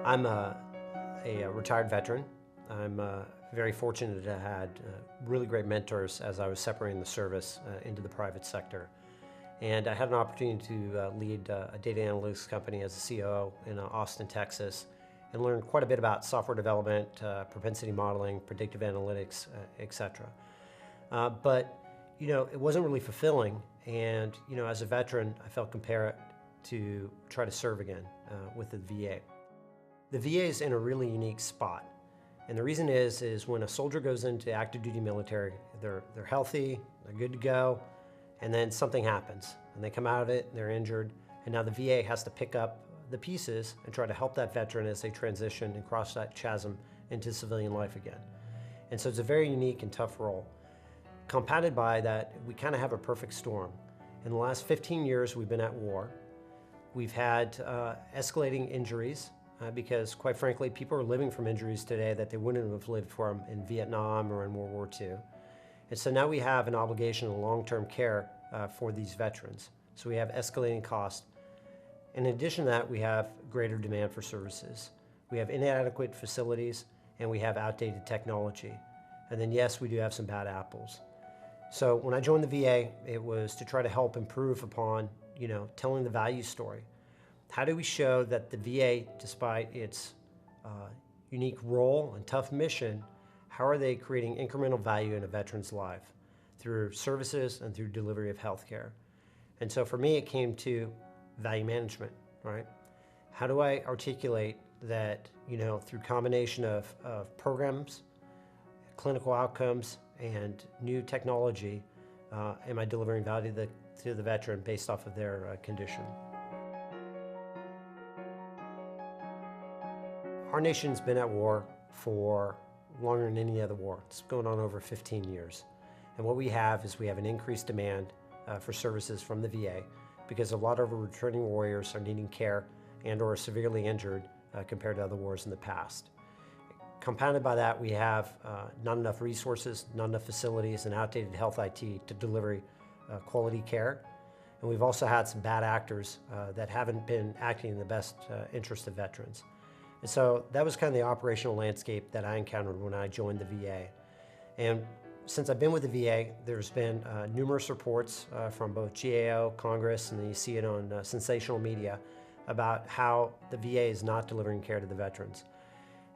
I'm a retired veteran. I'm very fortunate to have had really great mentors as I was separating the service into the private sector. And I had an opportunity to lead a data analytics company as a COO in Austin, Texas, and learn quite a bit about software development, propensity modeling, predictive analytics, etc. But it wasn't really fulfilling. And as a veteran, I felt compelled to try to serve again with the VA. The VA is in a really unique spot. And the reason is when a soldier goes into active duty military, they're healthy, they're good to go, and then something happens and they come out of it, they're injured, and now the VA has to pick up the pieces and try to help that veteran as they transition and cross that chasm into civilian life again. And so it's a very unique and tough role. Compounded by that, we kind of have a perfect storm. In the last 15 years, we've been at war. We've had escalating injuries because, quite frankly, people are living from injuries today that they wouldn't have lived from in Vietnam or in World War II. And so now we have an obligation of long-term care for these veterans. So we have escalating costs. In addition to that, we have greater demand for services. We have inadequate facilities and we have outdated technology. And then yes, we do have some bad apples. So when I joined the VA, it was to try to help improve upon, telling the value story. How do we show that the VA, despite its unique role and tough mission, how are they creating incremental value in a veteran's life through services and through delivery of healthcare? And so for me, it came to value management, right? How do I articulate that, through combination of programs, clinical outcomes, and new technology, am I delivering value to the veteran based off of their condition? Our nation's been at war for longer than any other war. It's going on over 15 years. And what we have is we have an increased demand for services from the VA because a lot of our returning warriors are needing care and or severely injured compared to other wars in the past. Compounded by that, we have not enough resources, not enough facilities, and outdated health IT to deliver quality care. And we've also had some bad actors that haven't been acting in the best interest of veterans. And so that was kind of the operational landscape that I encountered when I joined the VA. And since I've been with the VA, there's been numerous reports from both GAO, Congress, and then you see it on sensational media about how the VA is not delivering care to the veterans.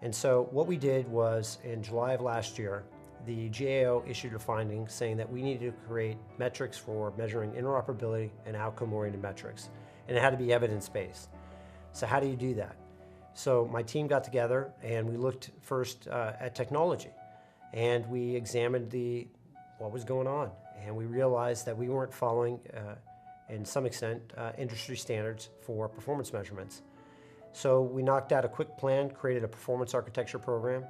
And so what we did was, in July of last year, the GAO issued a finding saying that we needed to create metrics for measuring interoperability and outcome-oriented metrics. And it had to be evidence-based. So how do you do that? So my team got together and we looked first at technology. And we examined what was going on. And we realized that we weren't following, in some extent, industry standards for performance measurements. So we knocked out a quick plan, created a performance architecture program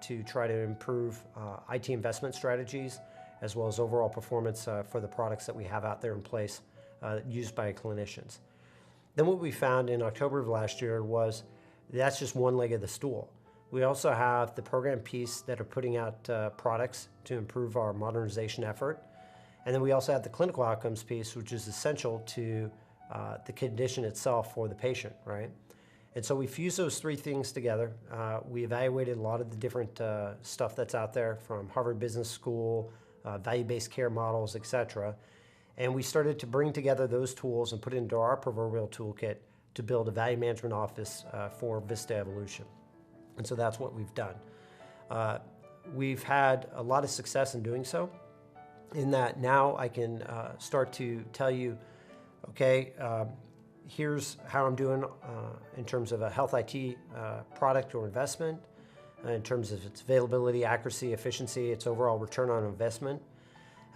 to try to improve IT investment strategies, as well as overall performance for the products that we have out there in place used by clinicians. Then what we found in October of last year was that's just one leg of the stool. We also have the program piece that are putting out products to improve our modernization effort. And then we also have the clinical outcomes piece, which is essential to the condition itself for the patient, right? And so we fused those three things together. We evaluated a lot of the different stuff that's out there from Harvard Business School, value-based care models, et cetera. And we started to bring together those tools and put it into our proverbial toolkit to build a value management office for Vista Evolution. And so that's what we've done. We've had a lot of success in doing so, in that now I can start to tell you, okay, here's how I'm doing in terms of a health IT product or investment, in terms of its availability, accuracy, efficiency, its overall return on investment.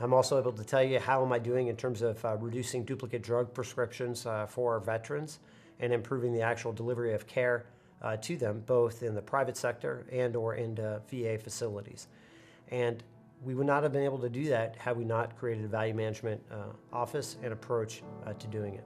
I'm also able to tell you how am I doing in terms of reducing duplicate drug prescriptions for our veterans and improving the actual delivery of care to them, both in the private sector and or into VA facilities. And we would not have been able to do that had we not created a value management office and approach to doing it.